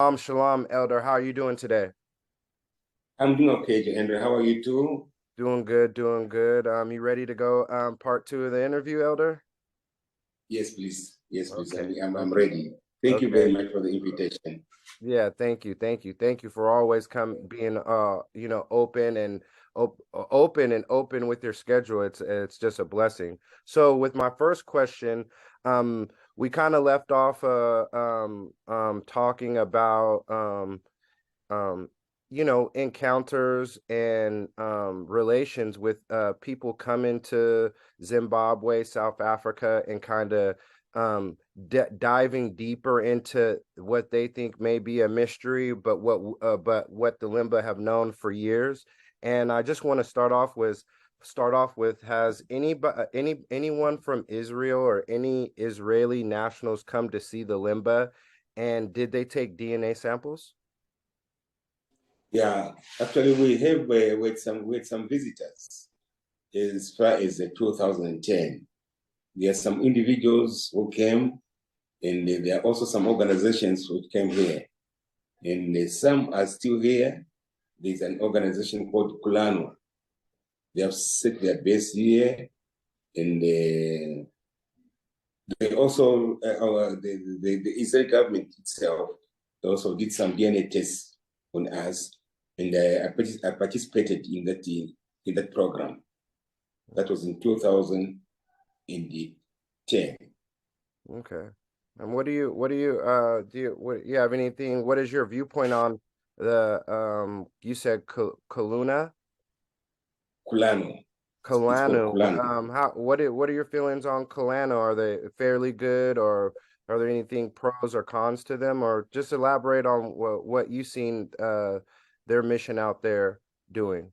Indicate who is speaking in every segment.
Speaker 1: Shalom, Elder. How are you doing today?
Speaker 2: I'm doing okay, Andrew. How are you too?
Speaker 1: Doing good, doing good. You ready to go part two of the interview, Elder?
Speaker 2: Yes, please. Yes, please.
Speaker 1: Okay,
Speaker 2: I'm
Speaker 1: okay,
Speaker 2: ready. Thank you
Speaker 1: okay.
Speaker 2: very much for the invitation.
Speaker 1: Yeah, thank you for always being open and open with your schedule. It's just a blessing. So with my first question, we kind of left off talking about um, encounters and relations with people coming to Zimbabwe, South Africa, and kind of diving deeper into what they think may be a mystery, but what the Limba have known for years. And I just want to start off with has anyone from Israel or any Israeli nationals come to see the Limba, and did they take DNA samples?
Speaker 2: Yeah, actually, we have with some visitors as far as 2010. There are some individuals who came, and there are also some organizations who came here, and some are still here. There's an organization called Kulano. They have set their base here, and they also, the Israeli government itself also did some DNA tests on us, and I participated in that program. That was in 2010.
Speaker 1: Okay. And do you have anything, what is your viewpoint on you said Kaluna?
Speaker 2: Kulano, it's called
Speaker 1: Kalanu.
Speaker 2: Kulano.
Speaker 1: What are your feelings on Kalanu? Are they fairly good, or are there anything pros or cons to them? Or just elaborate on what you seen their mission out there doing.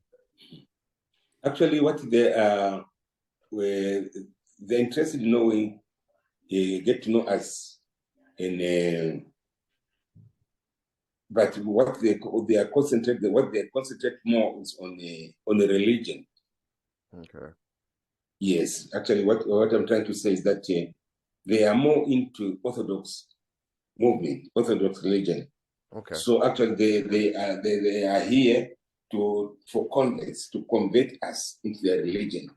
Speaker 2: Actually, what they are, were they're interested in knowing, get to know us, and but what they concentrate more is on the religion.
Speaker 1: Okay.
Speaker 2: Yes, actually, what I'm trying to say is that they are more into Orthodox movement, Orthodox religion.
Speaker 1: Okay.
Speaker 2: So actually, they are here for converts to convert us into their religion,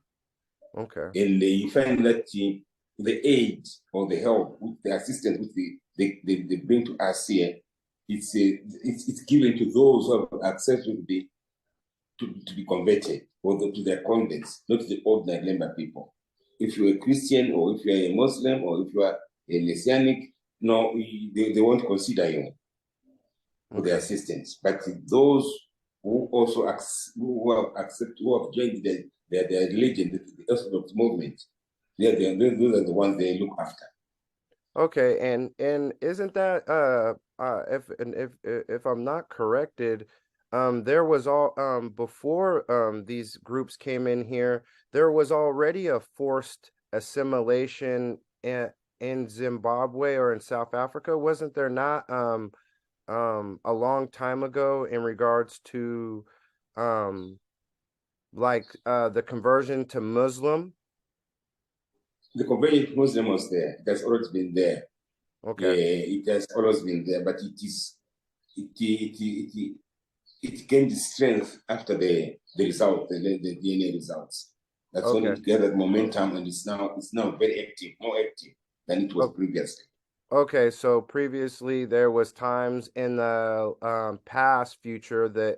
Speaker 1: Okay.
Speaker 2: and they find that the aid or the help, the assistance which they bring to us here, it's given to those who have access to be converted or to their converts, not to the ordinary Lemba people. If you're a Christian or if you're a Muslim or if you are a Messianic, no, they won't consider you for their
Speaker 1: Okay.
Speaker 2: assistance. But those who also who have joined their religion, the Orthodox movement, those are the ones they look after.
Speaker 1: Okay, and isn't that if I'm not corrected, there was all before these groups came in here, there was already a forced assimilation in Zimbabwe or in South Africa, wasn't there not a long time ago in regards to um the conversion to Muslim?
Speaker 2: The conversion Muslim was there. It has always been there.
Speaker 1: Okay.
Speaker 2: It has always been there, but it gained strength after the result, the DNA results. That's when
Speaker 1: Okay.
Speaker 2: it gathered momentum, and it's now very active, more active than it was previously.
Speaker 1: Okay, so previously there was times in the past future the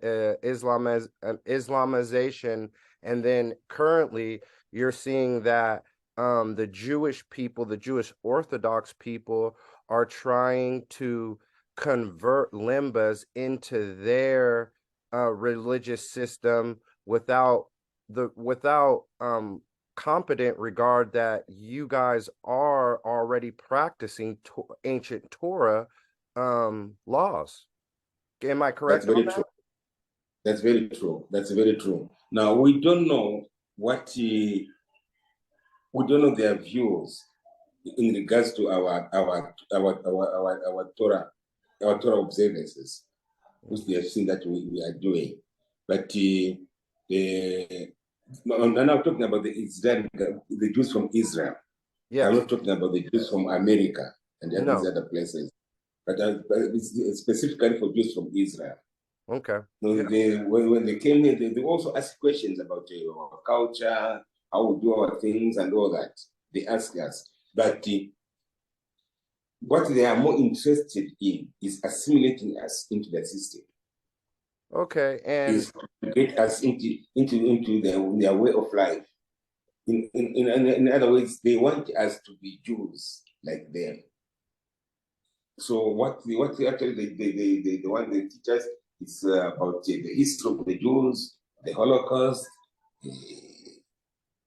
Speaker 1: Islamization, and then currently you're seeing that the Jewish people, the Jewish Orthodox people, are trying to convert limbas into their religious system without competent regard that you guys are already practicing ancient Torah laws. Am I
Speaker 2: That's
Speaker 1: correct on
Speaker 2: very
Speaker 1: that?
Speaker 2: true. That's very true. That's very true. Now we don't know we don't know their views in regards to our Torah observances, which they have seen that we are doing. But I'm now talking about the Jews from Israel. I'm
Speaker 1: Yes.
Speaker 2: not talking about the Jews from America and these
Speaker 1: No.
Speaker 2: other places. but it's specifically for Jews from Israel.
Speaker 1: Okay.
Speaker 2: So
Speaker 1: Yeah.
Speaker 2: when they came here, they also asked questions about our culture, how we do our things, and all that. They asked us. But what they are more interested in is assimilating us into the system,
Speaker 1: Okay. And
Speaker 2: is to get us into their way of life. In other words, they want us to be Jews like them. So what actually they want they teach us is about the history of the Jews, the Holocaust,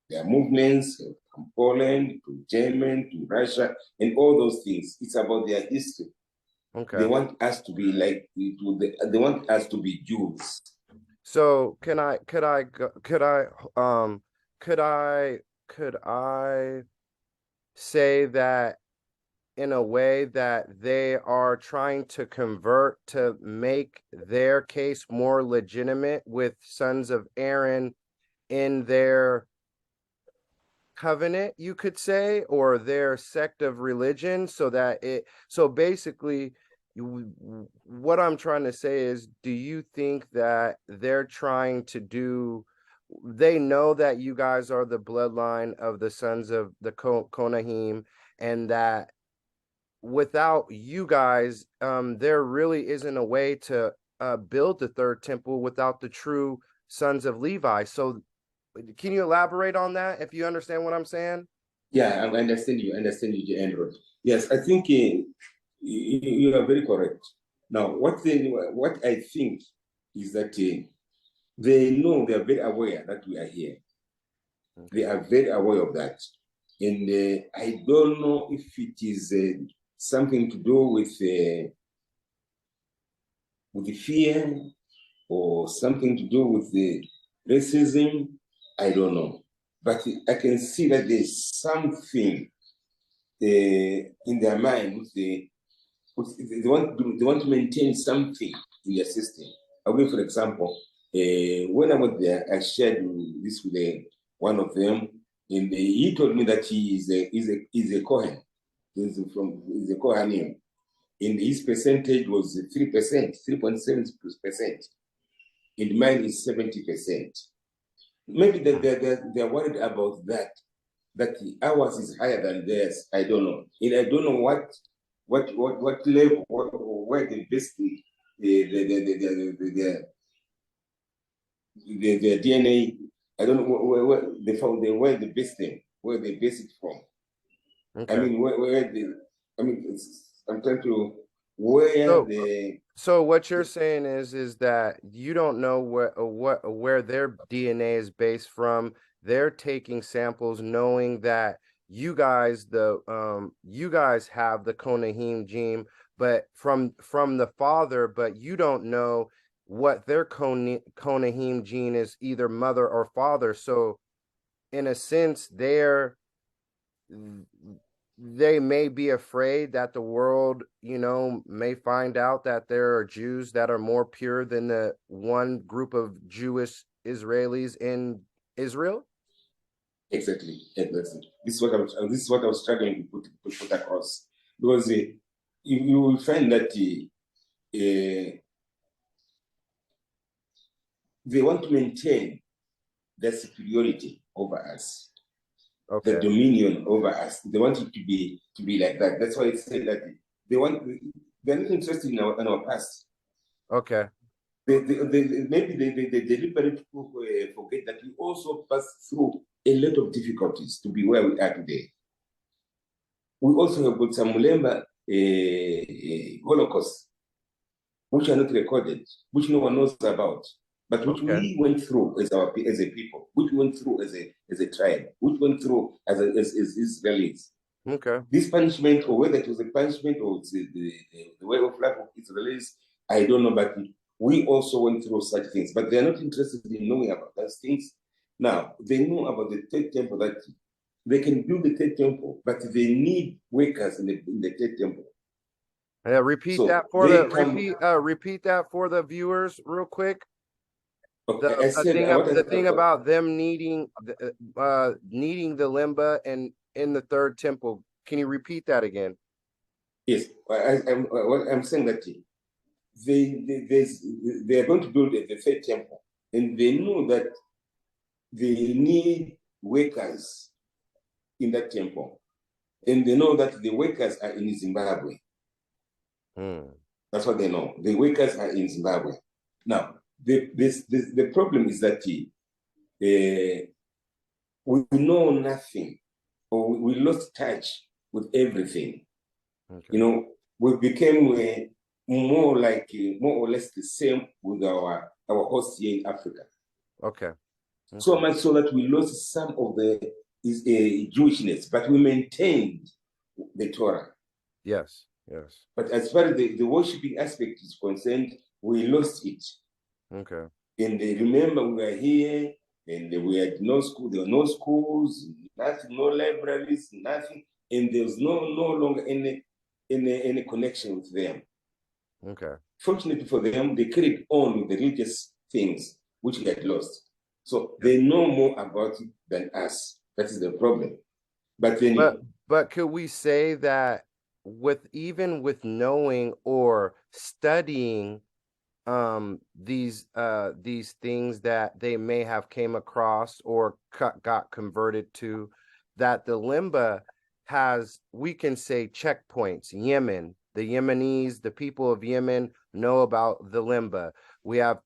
Speaker 2: their movements from Poland to Germany to Russia, and all those things. It's about their history. They
Speaker 1: okay.
Speaker 2: want us to be like they want us to be Jews.
Speaker 1: So um could I could I say that in a way that they are trying to convert to make their case more legitimate with sons of Aaron in their covenant, you could say, or their sect of religion, so that so basically what I'm trying to say is, do you think that they're trying to do, they know that you guys are the bloodline of the sons of the Konahim, and that without you guys, there really isn't a way to build the third temple without the true sons of Levi. So can you elaborate on that if you understand what I'm saying?
Speaker 2: Yeah, I understand you, Andrew. Yes, I think you are very correct. Now, what I think is that they know, they are very aware that we are here.
Speaker 1: Okay.
Speaker 2: They are very aware of that. And I don't know if it is something to do with the fear or something to do with the racism. I don't know. But I can see that there's something in their mind which they want to maintain something in their system. I will, for example, when I was there, I shared this with one of them, and he told me that he is a Kohen. He's a Kohanim, and his percentage was 3%, 3.7%, and mine is 70%. Maybe they're worried about that ours is higher than theirs. I don't know, and I don't know what level, where they base the DNA. I don't know where they found where they base them, where they base it from. I
Speaker 1: Okay.
Speaker 2: mean, where the, I mean, I'm trying to where
Speaker 1: So
Speaker 2: the
Speaker 1: so what you're saying is that you don't know where their DNA is based from. They're taking samples knowing that you guys have the Konahim gene, but from the father, but you don't know what their Konahim gene is, either mother or father. So in a sense, they may be afraid that the world, may find out that there are Jews that are more pure than the one group of Jewish Israelis in Israel.
Speaker 2: exactly. This is what I was struggling to put across, because you will find that they want to maintain their superiority over us, the
Speaker 1: Okay.
Speaker 2: dominion over us. They want it to be like that. That's why I say that they want they're not interested in our past.
Speaker 1: Okay.
Speaker 2: Maybe they deliberately forget that we also passed through a lot of difficulties to be where we are today. We also have got some LEMBA Holocaust, which are not recorded, which no one knows about, but which
Speaker 1: Okay.
Speaker 2: we went through as a people, which we went through as a tribe, which went through as Israelis.
Speaker 1: Okay.
Speaker 2: This punishment, or whether it was a punishment or the way of life of Israelis, I don't know, but we also went through such things. But they're not interested in knowing about those things. Now, they know about the third temple, that they can build the third temple, but they need workers in the third temple.
Speaker 1: Repeat that
Speaker 2: So
Speaker 1: for
Speaker 2: they
Speaker 1: the
Speaker 2: come,
Speaker 1: repeat that for the viewers real quick.
Speaker 2: okay, I said,
Speaker 1: The thing about them needing the limba and in the third temple. Can you repeat that again?
Speaker 2: Yes, I'm saying that they are going to build the third temple, and they know that they need workers in that temple, and they know that the workers are in Zimbabwe.
Speaker 1: Hmm.
Speaker 2: That's what they know. The workers are in Zimbabwe. Now, the problem is that we know nothing, or we lost touch with everything.
Speaker 1: Okay.
Speaker 2: You know, we became more like more or less the same with our hosts here in Africa.
Speaker 1: Okay.
Speaker 2: So
Speaker 1: Okay.
Speaker 2: much so that we lost some of the Jewishness, but we maintained the Torah.
Speaker 1: Yes. Yes.
Speaker 2: But as far as the worshiping aspect is concerned, we lost it.
Speaker 1: Okay.
Speaker 2: And remember, we were here, and we had no school. There were no schools, nothing, no libraries, nothing, and there was no longer any connection with them.
Speaker 1: Okay.
Speaker 2: Fortunately for them, they carried on with the religious things which they had lost. So
Speaker 1: Yeah.
Speaker 2: they know more about it than us. That is the problem. But then,
Speaker 1: But could we say that with even with knowing or studying these things that they may have came across or got converted to, that the limba has, we can say, checkpoints. Yemen, the Yemenis, the people of Yemen know about the limba. We have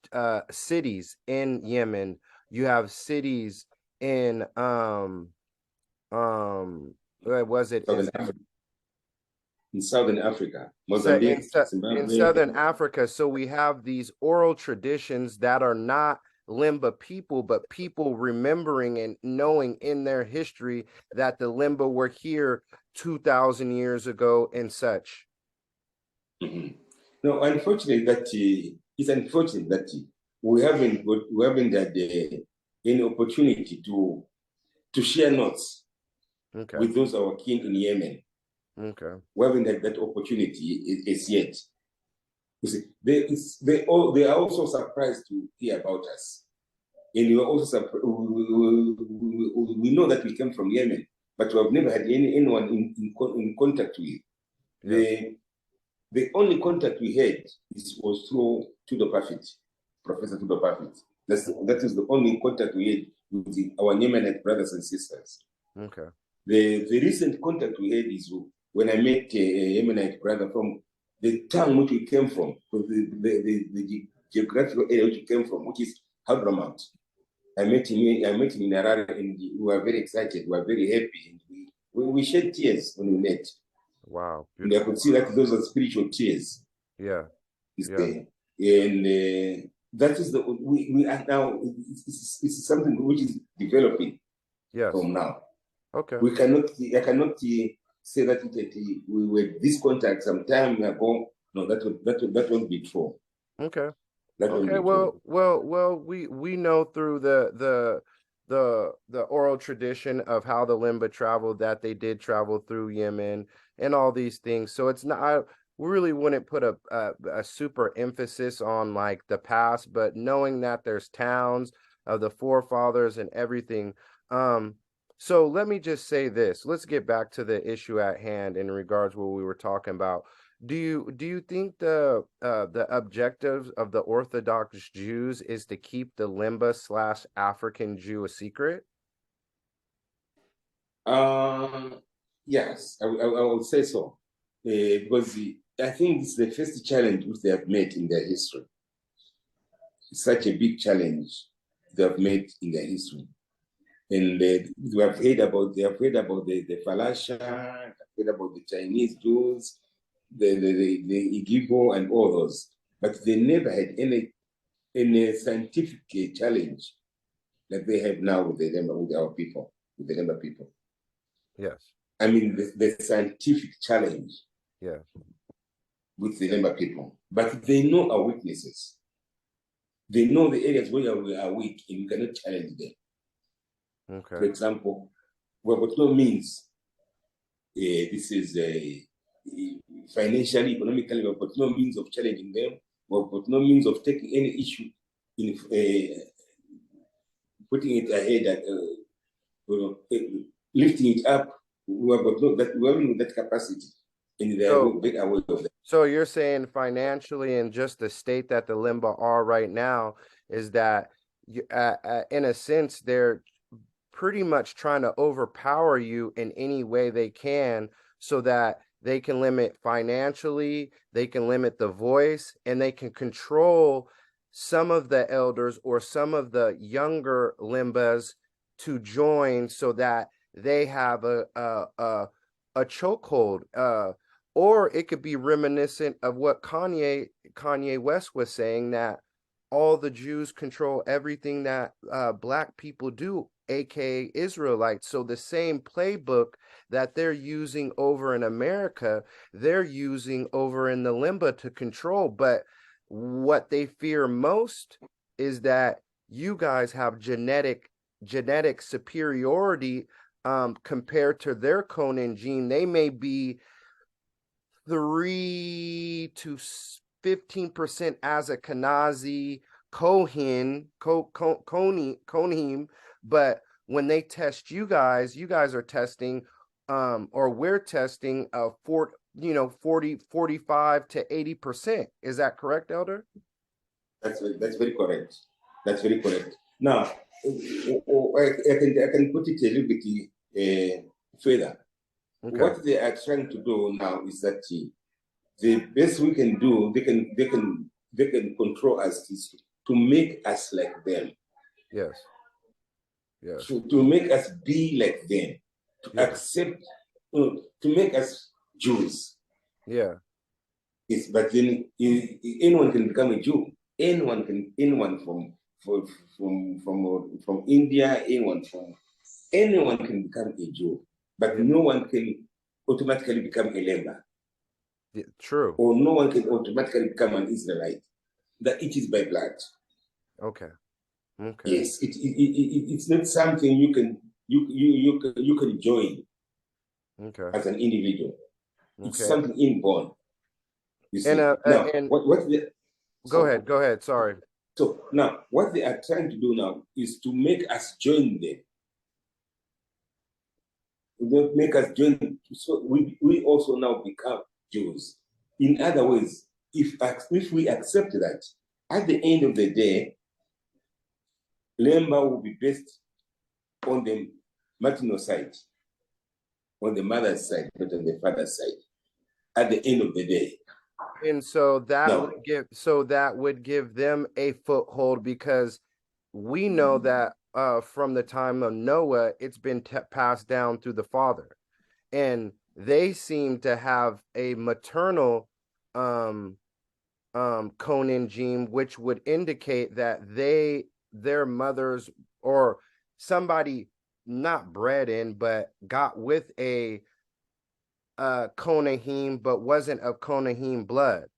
Speaker 1: cities in Yemen. You have cities in where was it? It's
Speaker 2: In Southern Africa,
Speaker 1: so
Speaker 2: Mozambique,
Speaker 1: in
Speaker 2: Zimbabwe.
Speaker 1: Southern Africa, so we have these oral traditions that are not Limba people, but people remembering and knowing in their history that the Limba were here 2,000 years ago and such.
Speaker 2: Mm-hmm. No, unfortunately, it's unfortunate that we haven't had any opportunity to share notes
Speaker 1: Okay.
Speaker 2: with those our kin in Yemen.
Speaker 1: Okay.
Speaker 2: We haven't had that opportunity as yet. You see, they are also surprised to hear about us, and we are also we know that we came from Yemen, but we have never had anyone in contact with.
Speaker 1: Yes.
Speaker 2: The only contact we had was through Tudor Parfit, Professor Tudor Parfit. That is the only contact we had with our Yemenite brothers and sisters.
Speaker 1: Okay.
Speaker 2: The recent contact we had is when I met a Yemenite brother from the town which we came from, the geographical area which we came from, which is Hadramaut. I met him in Harare, and we were very excited, we were very happy, and we shed tears when we met.
Speaker 1: Wow.
Speaker 2: And I
Speaker 1: Beautiful.
Speaker 2: could see that those are spiritual tears.
Speaker 1: Yeah.
Speaker 2: Is
Speaker 1: Yeah.
Speaker 2: there. And that is we are now, it's something which is developing
Speaker 1: Yes.
Speaker 2: from now.
Speaker 1: Okay.
Speaker 2: I cannot say that we were this contact some time ago. No, that won't be true.
Speaker 1: Okay.
Speaker 2: That won't
Speaker 1: Okay,
Speaker 2: be true.
Speaker 1: we know through the oral tradition of how the Limba traveled that they did travel through Yemen and all these things. So it's not, I really wouldn't put a super emphasis on like the past, but knowing that there's towns of the forefathers and everything. Um, so let me just say this. Let's get back to the issue at hand in regards to what we were talking about. Do you think the objectives of the Orthodox Jews is to keep the Limba slash African Jew a secret?
Speaker 2: Yes, I would say so. Because I think it's the first challenge which they have met in their history. It's such a big challenge they have met in their history. And they have heard about the Falasha, heard about the Chinese Jews, the Igbo and all those. But they never had any scientific challenge like they have now with our people, with the Lemba people.
Speaker 1: Yes.
Speaker 2: I mean, the scientific challenge
Speaker 1: Yes.
Speaker 2: with the Lemba people. But they know our weaknesses. They know the areas where we are weak and we cannot challenge them. For
Speaker 1: Okay.
Speaker 2: example, well, what no means this is financially, economically, we've got no means of challenging them. We've got no means of taking any issue in putting it ahead and lifting it up. We haven't got that capacity. and they are
Speaker 1: So,
Speaker 2: very aware of that.
Speaker 1: so you're saying financially and just the state that the LEMBA are right now is that you, in a sense, they're pretty much trying to overpower you in any way they can so that they can limit financially, they can limit the voice, and they can control some of the elders or some of the younger limbas to join so that they have a chokehold. Or it could be reminiscent of what Kanye West was saying, that all the Jews control everything that black people do, aka Israelites. So the same playbook that they're using over in America, they're using over in the LEMBA to control. But what they fear most is that you guys have genetic superiority compared to their Kohen gene. They may be 3 to 15% as a Kanazi, Kohen, but when they test you guys are testing, or we're testing 45 to 80%. Is that correct, Elder?
Speaker 2: That's very correct. That's very correct. Now, I can put it a little bit further.
Speaker 1: Okay.
Speaker 2: What they are trying to do now is that the best we can do, they can control us is to make us like them.
Speaker 1: Yes. Yes.
Speaker 2: To make us be like them, to accept, to make us Jews.
Speaker 1: Yeah.
Speaker 2: Yes, but then anyone can become a Jew. Anyone from India, anyone can become a Jew, but no one can automatically become a LEMBA.
Speaker 1: Yeah, true.
Speaker 2: Or no one can automatically become an Israelite. That it is by blood.
Speaker 1: Okay. Okay.
Speaker 2: Yes, it's not something you can join. Okay. As an individual. Okay. It's something inborn. You see. Now,
Speaker 1: Go ahead. Sorry.
Speaker 2: So now, what they are trying to do now is to make us join them. Make us join, so we also now become Jews. In other words, if we accept that, at the end of the day, LEMBA will be based on the maternal side, on the mother's side, not on the father's side. At the end of the day.
Speaker 1: And so that would give them a foothold, because we know that from the time of Noah, it's been passed down through the father, and they seem to have a maternal Kohen gene, which would indicate that their mothers or somebody not bred in but got with a Kohen, but wasn't of Kohen blood,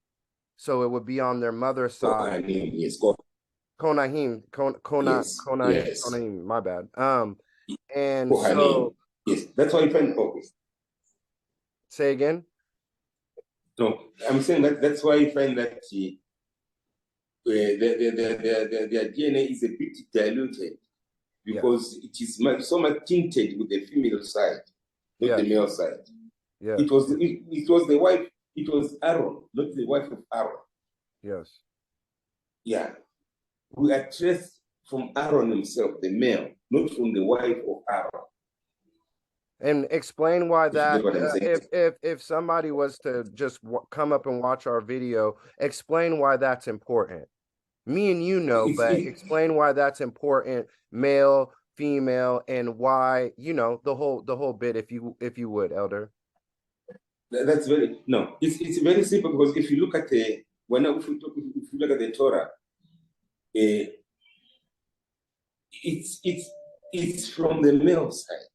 Speaker 1: so it would be on their mother's side.
Speaker 2: Yes,
Speaker 1: Kohen, my bad. And
Speaker 2: Kohanim.
Speaker 1: So
Speaker 2: yes, that's why you find focus.
Speaker 1: Say again.
Speaker 2: No, I'm saying that's why you find that their DNA is a bit diluted, because it is so much tinted with the female side, not the male side. Yeah. It was the wife. It was Aaron, not the wife of Aaron. Yes. Yeah. We are traced from Aaron himself, the male, not from the wife of Aaron.
Speaker 1: And explain why that, if somebody was to just come up and watch our video, explain why that's important. Me and you know, but explain why that's important, male, female, and why, the whole bit, if you would, Elder.
Speaker 2: That's it's very simple, because if you look at if you look at the Torah, it's from the male side,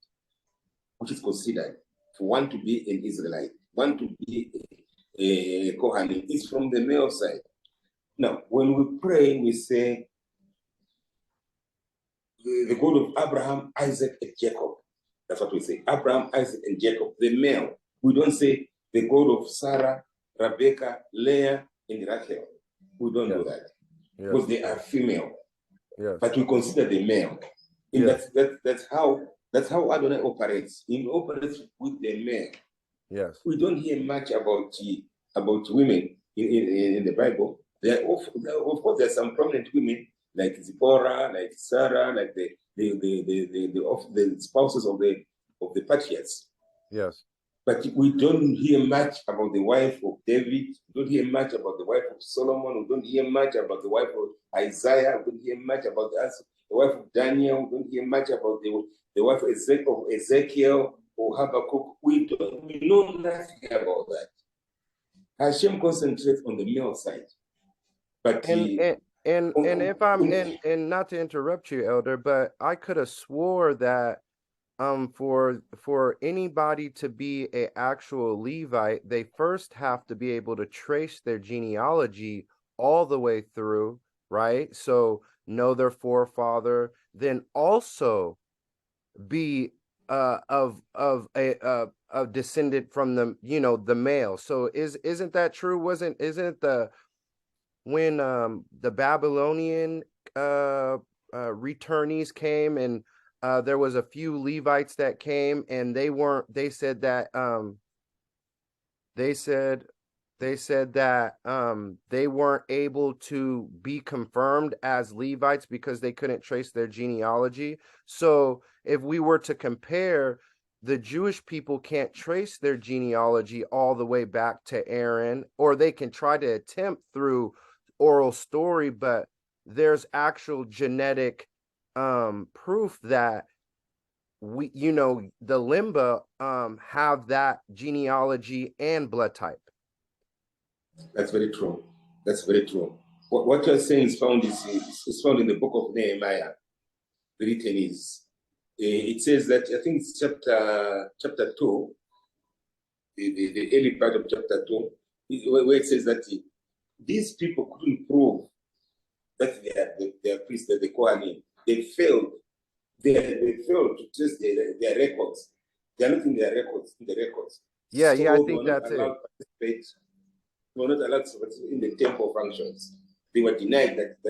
Speaker 2: which is considered for one to be an Israelite, one to be a Kohen. It's from the male side. Now, when we pray, we say the God of Abraham, Isaac, and Jacob. That's what we say. Abraham, Isaac, and Jacob, the male. We don't say the God of Sarah, Rebecca, Leah, and Rachel. We don't do that, because they are female. Yes. But we consider the male. And that's how Adonai operates. He operates with the male.
Speaker 1: Yes.
Speaker 2: We don't hear much about women in the Bible. Of course, there are some prominent women like Zipporah, like Sarah, like the spouses of the patriarchs.
Speaker 1: Yes.
Speaker 2: But we don't hear much about the wife of David. We don't hear much about the wife of Solomon. We don't hear much about the wife of Isaiah. We don't hear much about the wife of Daniel. We don't hear much about the wife of Ezekiel or Habakkuk. We know nothing about that. Hashem concentrates on the male side. But
Speaker 1: And if I'm and not to interrupt you, Elder, but I could have swore that for anybody to be a actual Levite, they first have to be able to trace their genealogy all the way through, right? So know their forefather, then also be of a descendant from the, you know, the male. So isn't that true? Isn't it the when the Babylonian returnees came, and there was a few Levites that came, and they said that they said that they weren't able to be confirmed as Levites because they couldn't trace their genealogy. So if we were to compare, the Jewish people can't trace their genealogy all the way back to Aaron, or they can try to attempt through oral story, but there's actual genetic proof that we, you know, the LEMBA have that genealogy and blood type.
Speaker 2: That's very true. That's very true. What you're saying is found in the book of Nehemiah. Written is it says that, I think it's chapter 2, the early part of chapter 2, where it says that these people couldn't prove that they are priests, that the Kohen. They failed. They failed to test their records. They are not in their records.
Speaker 1: Yeah,
Speaker 2: So
Speaker 1: I
Speaker 2: they
Speaker 1: think
Speaker 2: were not
Speaker 1: that's it.
Speaker 2: allowed to participate. They were not allowed to participate in the temple functions. They were denied that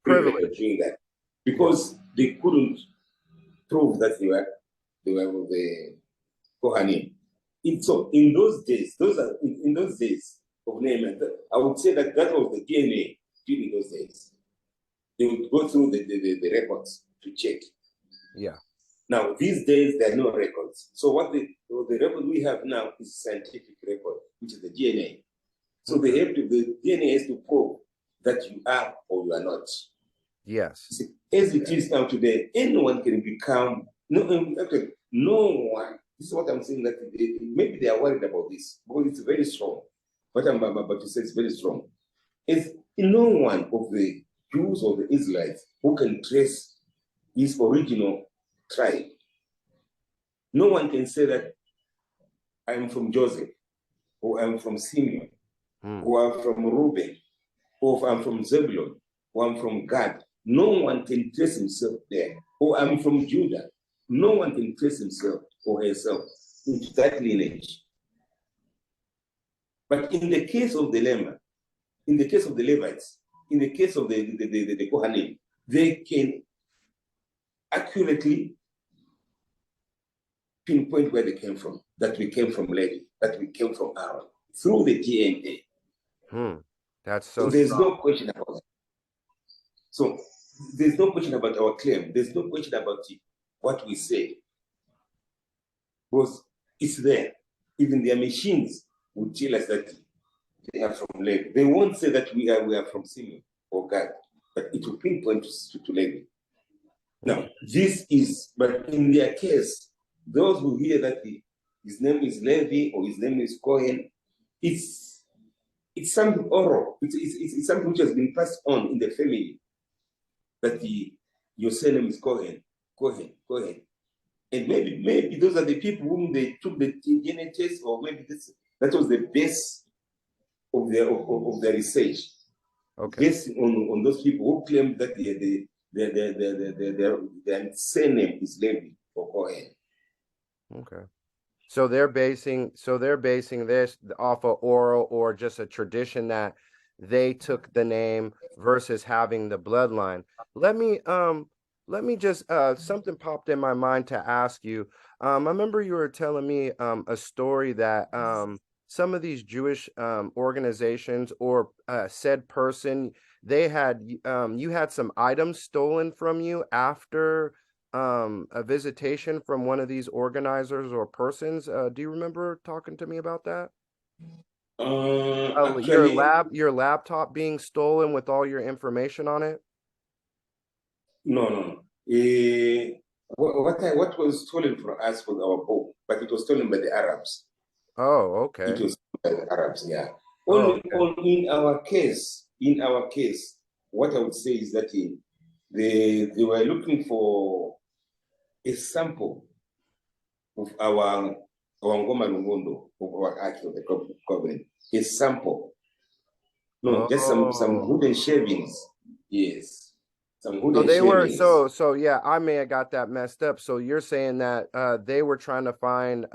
Speaker 2: privilege of doing that because they couldn't prove that they were the Kohanim. So in those days, in those days of Nehemiah, I would say that was the DNA during those days. They would go through the records to check.
Speaker 1: Yeah.
Speaker 2: Now, these days, there are no records. So the record we have now is scientific record, which is the DNA. So the DNA has to prove that you are or you are not.
Speaker 1: Yes.
Speaker 2: See, as it is now today, anyone can become, no one. This is what I'm saying, that maybe they are worried about this, because it's very strong. What I'm about to say is very strong. It's no one of the Jews or the Israelites who can trace his original tribe. No one can say that I'm from Joseph, or I'm from Simeon, or I'm from Reuben, or I'm from Zebulun, or I'm from Gad. No one can trace himself there. Or I'm from Judah. No one can trace himself or herself into that lineage. But in the case of the LEMBA, in the case of the Levites, in the case of the Kohanim, they can accurately pinpoint where they came from, that we came from Levi, that we came from Aaron, through the DNA.
Speaker 1: That's so
Speaker 2: there's
Speaker 1: strong.
Speaker 2: no question about that. So there's no question about our claim. There's no question about what we say. Because it's there. Even their machines will tell us that they are from Levi. They won't say that we are from Simeon or God, but it will pinpoint to Levi. Now, but in their case, those who hear that his name is Levi or his name is Kohen, it's something oral. It's something which has been passed on in the family. That your surname is Kohen. And maybe those are the people whom they took the DNA test, or maybe that was the base of their research. Okay. Based on those people who claim that their surname is Levi or Kohen.
Speaker 1: Okay. So they're basing this off of oral, or just a tradition that they took the name versus having the bloodline. Let let me just something popped in my mind to ask you. I remember you were telling me a story that some of these Jewish organizations or said person, they had you had some items stolen from you after a visitation from one of these organizers or persons. Do you remember talking to me about that?
Speaker 2: Actually,
Speaker 1: Your laptop being stolen with all your information on it?
Speaker 2: no, no, no. What was stolen from us was our book, but it was stolen by the Arabs.
Speaker 1: Oh,
Speaker 2: It
Speaker 1: okay.
Speaker 2: was by the Arabs, yeah.
Speaker 1: Oh,
Speaker 2: Only
Speaker 1: okay.
Speaker 2: on in our case, what I would say is that they were looking for a sample of our Ngoma Lungondo, of our Ark of the Covenant. A sample. No, just some
Speaker 1: Oh.
Speaker 2: wooden shavings. Yes. Some
Speaker 1: So
Speaker 2: wooden
Speaker 1: they were
Speaker 2: shavings.
Speaker 1: so yeah, I may have got that messed up. So you're saying that they were trying to find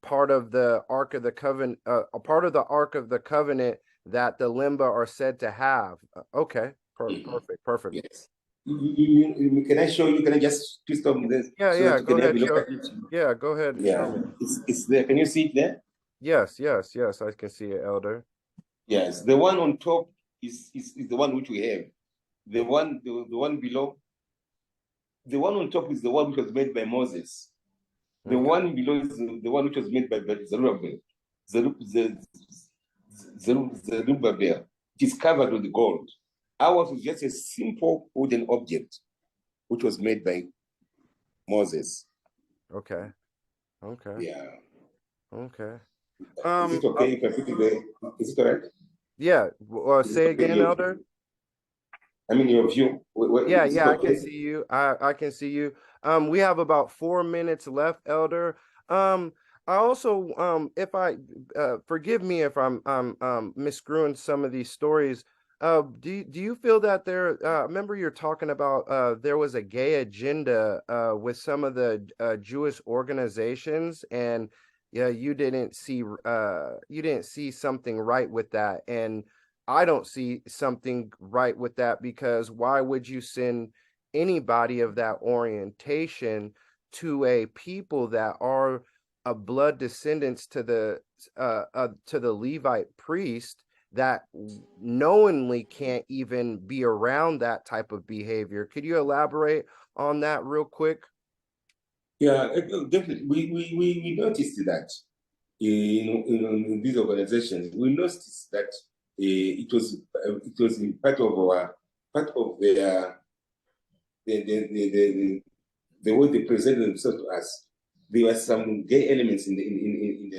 Speaker 1: part of the Ark of the Covenant a part of the Ark of the Covenant that the Limba are said to have. Okay.
Speaker 2: Mhm.
Speaker 1: Perfect. Perfect.
Speaker 2: Yes. Can I show you? Can I just twist on this
Speaker 1: Yeah,
Speaker 2: so that
Speaker 1: yeah,
Speaker 2: you
Speaker 1: go
Speaker 2: can have a
Speaker 1: ahead.
Speaker 2: look
Speaker 1: Show
Speaker 2: at it?
Speaker 1: yeah, go ahead. Show
Speaker 2: Yeah,
Speaker 1: me.
Speaker 2: it's there. Can you see it there?
Speaker 1: Yes, yes, yes, I can see it, Elder.
Speaker 2: Yes. The one on top is the one which we have. The one below, the one on top is the one which was made by Moses. The
Speaker 1: Okay.
Speaker 2: one below is the one which was made by Zerubbabel. Zerubbabel. It is covered with gold. Ours was just a simple wooden object which was made by Moses.
Speaker 1: Okay. Okay.
Speaker 2: Yeah.
Speaker 1: Okay.
Speaker 2: Is it
Speaker 1: Uh,
Speaker 2: okay if I put it there? Is it all right?
Speaker 1: yeah,
Speaker 2: Is it
Speaker 1: say
Speaker 2: okay?
Speaker 1: again, Elder.
Speaker 2: I mean, your view.
Speaker 1: Yeah,
Speaker 2: Is it
Speaker 1: yeah, I can
Speaker 2: okay?
Speaker 1: see you. I can see you. We have about 4 minutes left, Elder. Um, I also if I forgive me if I'm miscrewing some of these stories. Do you feel that there remember you're talking about there was a gay agenda with some of the Jewish organizations and yeah, you didn't see something right with that and I don't see something right with that because why would you send anybody of that orientation to a people that are a blood descendants to the Levite priest that knowingly can't even be around that type of behavior? Could you elaborate on that real quick?
Speaker 2: Yeah, definitely. We noticed that in these organizations, we noticed that it was part of the way they presented themselves to us. There were some gay elements in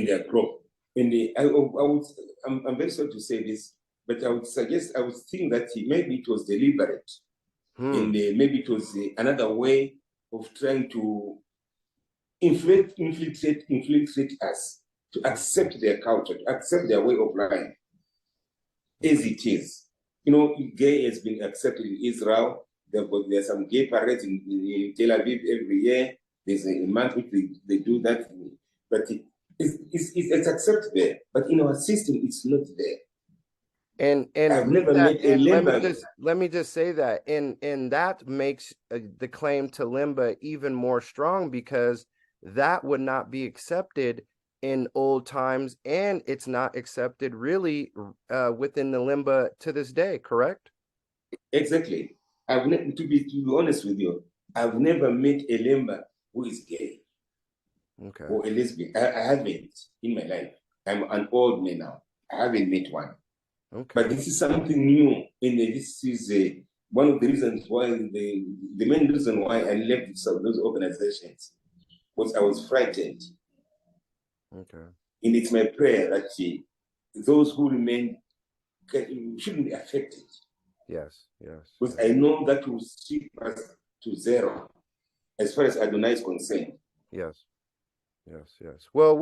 Speaker 2: their group. I'm very sorry to say this, but I would think that maybe it was deliberate,
Speaker 1: Hmm.
Speaker 2: and maybe it was another way of trying to infiltrate us, to accept their culture, to accept their way of life as it is. You know, gay has been accepted in Israel. There's some gay parades in Tel Aviv every year. There's a month which they do that. But it's accepted there. But in our system, it's not there.
Speaker 1: And
Speaker 2: I've
Speaker 1: with
Speaker 2: never
Speaker 1: that
Speaker 2: met a
Speaker 1: and
Speaker 2: LEMBA.
Speaker 1: let me just say that and that makes the claim to limba even more strong because that would not be accepted in old times and it's not accepted really within the limba to this day, correct?
Speaker 2: Exactly. To be honest with you, I've never met a LEMBA who is gay
Speaker 1: Okay.
Speaker 2: or a lesbian. I haven't in my life. I'm an old man now. I haven't met one. But
Speaker 1: Okay.
Speaker 2: this is something new, and this is one of the reasons why the main reason why I left some of those organizations was I was frightened,
Speaker 1: Okay.
Speaker 2: and it's my prayer that those who remain shouldn't be affected,
Speaker 1: Yes, yes,
Speaker 2: because
Speaker 1: yes.
Speaker 2: I know that will strip us to zero as far as Adonai is concerned.
Speaker 1: Yes. Yes, yes. Well,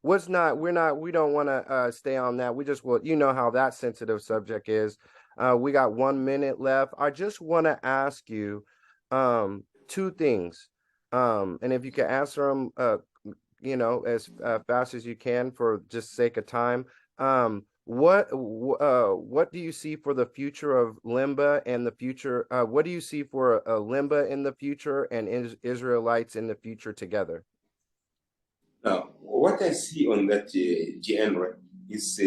Speaker 1: what's not we don't want to stay on that. We just will you know how that sensitive subject is. We got 1 minute left. I just want to ask you two things. And if you can answer them as fast as you can for just sake of time. what do you see for the future of LEMBA and the future? What do you see for a LEMBA in the future and Israelites in the future together?
Speaker 2: Now, what I see on that genre is,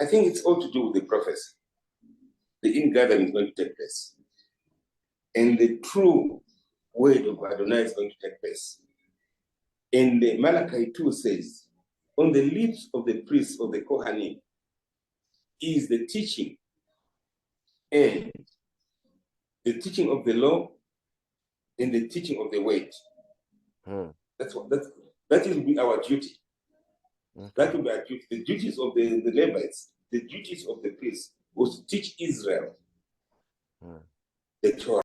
Speaker 2: I think it's all to do with the prophecy. The ingathering is going to take place, and the true word of Adonai is going to take place. And Malachi 2 says, on the lips of the priests of the Kohanim is the teaching and the teaching of the law and the teaching of the word. That will be our duty. Okay. That will be our duty. The duties of the Levites, the duties of the priests was to teach Israel the Torah.